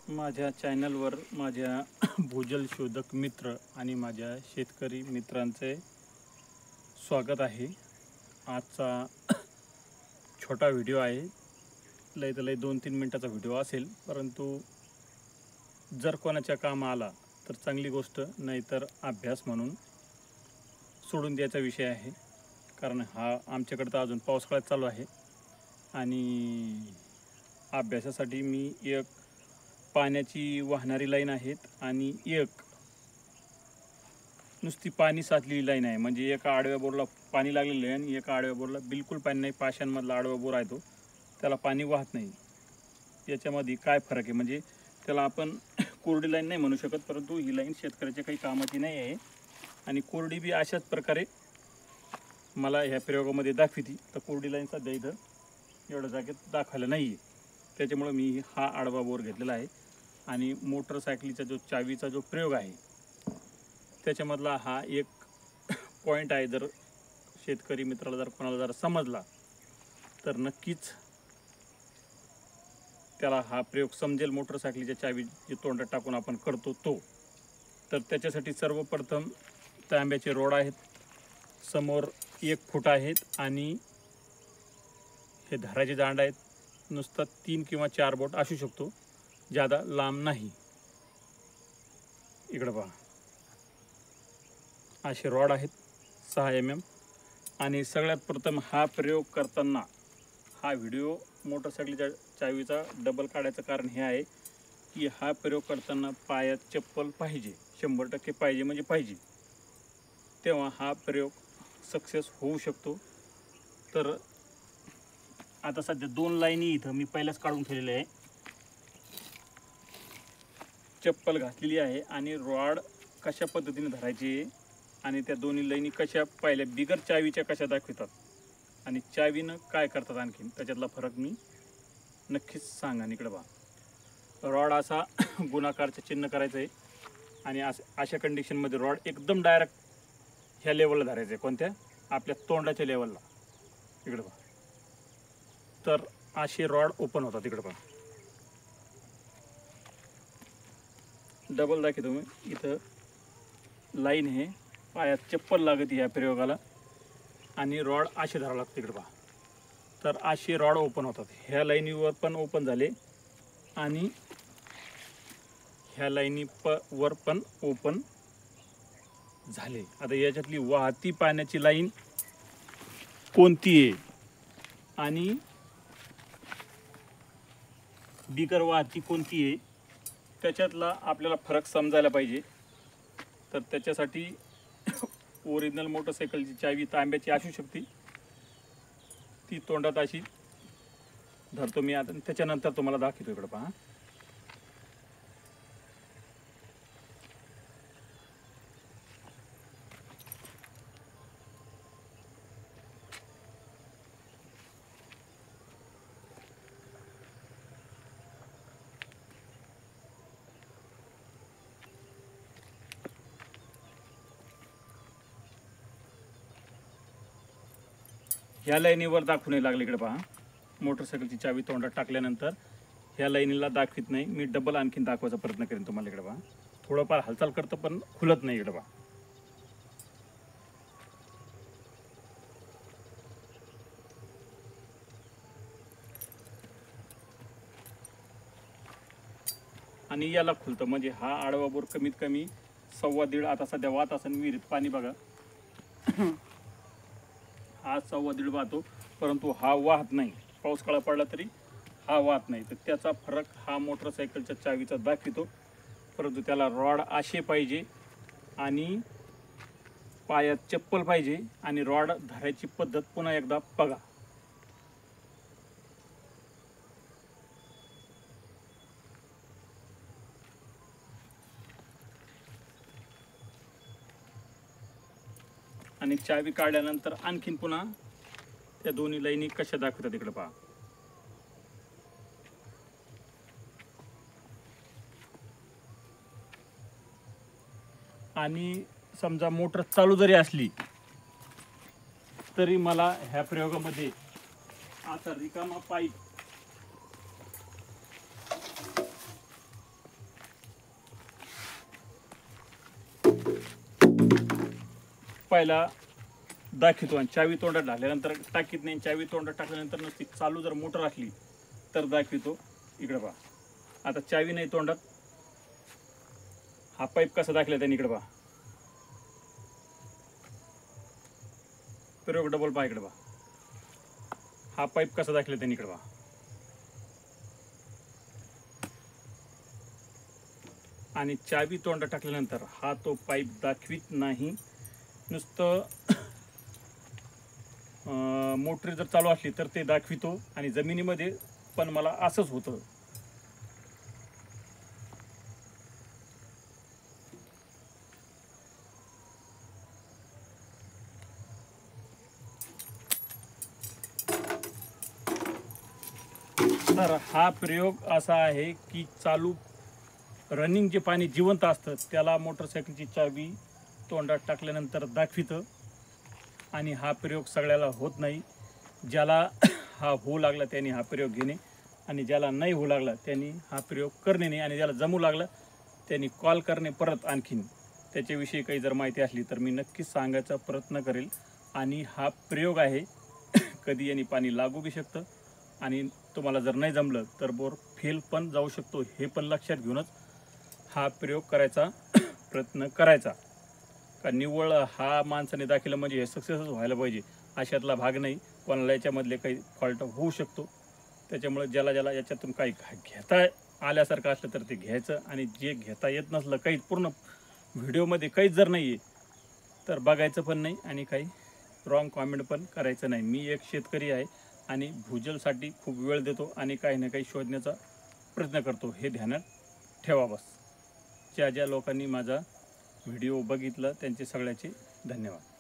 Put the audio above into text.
माझ्या चॅनलवर माझ्या भूजल शोधक मित्र आणि माझ्या शेतकरी मित्रांचे स्वागत आहे। आजचा छोटा व्हिडिओ आहे, लय तर लय 2-3 मिनिटाचा व्हिडिओ असेल, परंतु जर कोणाच्या कामा आला तर चांगली गोष्ट, नाहीतर अभ्यास म्हणून सोडून द्यायचा विषय आहे। कारण हा आमच्याकडे तर अजून पावसाळ्यात चालू आहे आणि अभ्यासासाठी मी एक पाण्याची वाहणारी लाईन आहेत आणि एक नुसती पाणी साचलेली लाईन आहे। म्हणजे एका आडव्या बोरला पाणी लागलेलं आहे आणि एका आडव्या बोरला बिलकुल पाणी नाही। पाशांमधला आडवा बोर आहे तो, त्याला पाणी वाहत नाही। याच्यामध्ये काय फरक आहे, म्हणजे त्याला आपण कोरडी लाईन नाही म्हणू शकत, परंतु ही लाईन शेतकऱ्याच्या काही कामाची नाही आहे आणि कोरडी बी अशाच प्रकारे मला ह्या प्रयोगामध्ये दाखविती। तर कोरडी लाईन सध्या इथं एवढ्या जागेत दाखवायला नाही आहे, त्याच्यामुळे मी हा आडवा बोर घेतलेला आहे। आणि मोटरसायकलीचा जो चावीचा जो प्रयोग आहे त्याच्यामधला हा एक पॉईंट आहे। जर शेतकरी मित्राला जर कोणाला जर समजला तर नक्कीच त्याला हा प्रयोग समजेल। मोटरसायकलीच्या चावी जे तोंडात टाकून आपण करतो तो, तर त्याच्यासाठी सर्वप्रथम तांब्याचे रोड आहेत, समोर 1 फूट आहेत आणि हे धाराचे दांड आहेत। नुसतं 3 किंवा 4 बोट असू शकतो, ज़्यादा लांब नाही। इकडे पहा, असे रॉड आहेत 6 mm। आणि सगळ्यात प्रथम हा प्रयोग करताना हा व्हिडिओ मोटरसायकलीच्या चावीचा डबल काढायचं कारण हे आहे की हा प्रयोग करताना पायात चप्पल पाहिजे, 100% पाहिजे म्हणजे पाहिजे, तेव्हा हा प्रयोग सक्सेस होऊ शकतो। तर आता सध्या 2 लाईनी इथं मी पहिल्याच काढून ठेवलेल्या आहे, चप्पल घातलेली आहे आणि रॉड कशा पद्धतीने धरायचे आणि त्या दोन्ही लाईनी कशा पाहिल्या बिगर चावीच्या कशा दाखवतात आणि चावीनं काय करतात आणखीन, त्याच्यातला फरक मी नक्कीच सांगा। इकडे पहा, रॉड असा गुणाकारचं चिन्ह करायचं आहे आणि अशा कंडिशनमध्ये रॉड एकदम डायरेक्ट ह्या लेवलला धरायचं आहे, कोणत्या, आपल्या तोंडाच्या लेवलला। इकडे पहा, तर असे रॉड ओपन होतात। इकडे पहा, डबल दाखवतो मी, इथं लाईन आहे, पायात चप्पल लागते ह्या प्रयोगाला आणि रॉड असे धरावं लागते। इकडे पहा, तर असे रॉड ओपन होतात। ह्या लाईनीवर पण ओपन झाले आणि ह्या लाईनी वर पण ओपन झाले। आता याच्यातली वाहती पाण्याची लाईन कोणती आहे आणि बिगर वाहती कोणती आहे, त्याच्यातला आपल्याला फरक समजायला पाहिजे। तर त्याच्यासाठी ओरिजिनल मोटरसायकलची चावी तांब्याची असू शकते, ती तोंडात अशी धरतो मी आता, त्याच्यानंतर तुम्हाला दाखवतो। इकडे पहा, ह्या लाईनीवर दाखवू लागले। इकडे पहा, मोटरसायकलची चावी तोंडात टाकल्यानंतर ह्या लाईनीला दाखवित नाही, मी डबल आणखीन दाखवायचा प्रयत्न करेन तुम्हाला। इकडे पहा, थोडंफार हालचाल करतं पण खुलत नाही। इकडे पहा, आणि याला खुलतं, म्हणजे हा आडवा बोर कमीत कमी 1.25, आता सध्या वाहत असेल विहिरीत पाणी बघा, हा 1.25 वाहतो, परंतु हा वाहत नाही। पाऊस काळा पडला तरी हा वाहत नाही, तर त्याचा फरक हा मोटरसायकलच्या चावीचा दाखवितो। परंतु त्याला रॉड असे पाहिजे आणि पायात चप्पल पाहिजे आणि रॉड धरायची पद्धत पुन्हा एकदा बघा। आणि चावी काढल्यानंतर आणखीन पुन्हा त्या दोन्ही लाईनी कशा दाखवतात। इकडे पहा, आणि समजा मोटर चालू जरी असली तरी मला ह्या प्रयोगामध्ये आता रिकामा पाईप पहिला दाखवतो आणि चावी तोंडात ढाल्यानंतर टाकीत नाही, चावी तोंडात टाकल्यानंतर नसती, चालू जर मोटर असली तर दाखवतो. इकडे पहा, आता चावी नाही तोंडात, हा पाईप कसा दाखला त्याने, इकडे पहा, प्रयोग डबल पहा, इकडे पहा, हा पाईप कसा दाखला त्याने, इकडे पहा. आणि चावी तोंडात टाकल्यानंतर हा तो पाईप दाखवित नाही, नुसतं मोटर जर चालू असली तर ते दाखवितो. आणि जमिनीमध्ये पण मला असंच होतं. तर हा प्रयोग असा आहे की चालू रनिंग जे पाणी जिवंत असतं त्याला मोटरसायकलची चावी तोंडात टाकल्यानंतर दाखवितं. आणि हा प्रयोग सगळ्याला होत नाही. ज्याला हा होऊ लागला त्यांनी हा प्रयोग घेणे, आणि ज्याला नाही होऊ लागला त्यांनी हा प्रयोग करणे नाही. आणि ज्याला जमू लागला त्यांनी कॉल करणे परत आणखीन. त्याच्याविषयी काही जर माहिती असली तर मी नक्कीच सांगायचा प्रयत्न करेल. आणि हा प्रयोग आहे, कधी यांनी पाणी लागू बी शकतं आणि तुम्हाला जर नाही जमलं तर बोर फेल पण जाऊ शकतो. हे पण लक्षात घेऊनच हा प्रयोग करायचा प्रयत्न करायचा. का निव्वळ हा माणसाने दाखवलं म्हणजे हे सक्सेसच व्हायला पाहिजे अशातला भाग नाही. कोणाला याच्यामधले काही फॉल्ट होऊ शकतो. त्याच्यामुळे ज्याला ज्याला याच्यातून काही घेता आल्यासारखं असलं तर ते घ्यायचं. आणि जे घेता येत नसलं, काही पूर्ण व्हिडिओमध्ये काहीच जर नाही आहे तर बघायचं पण नाही आणि काही रॉंग कॉमेंट पण करायचं नाही. मी एक शेतकरी आहे आणि भूजलसाठी खूप वेळ देतो आणि काही ना काही शोधण्याचा प्रयत्न करतो, हे ध्यानात ठेवा बस. ज्या ज्या लोकांनी माझा व्हिडिओ बघितला त्यांचे सगळ्याचे धन्यवाद.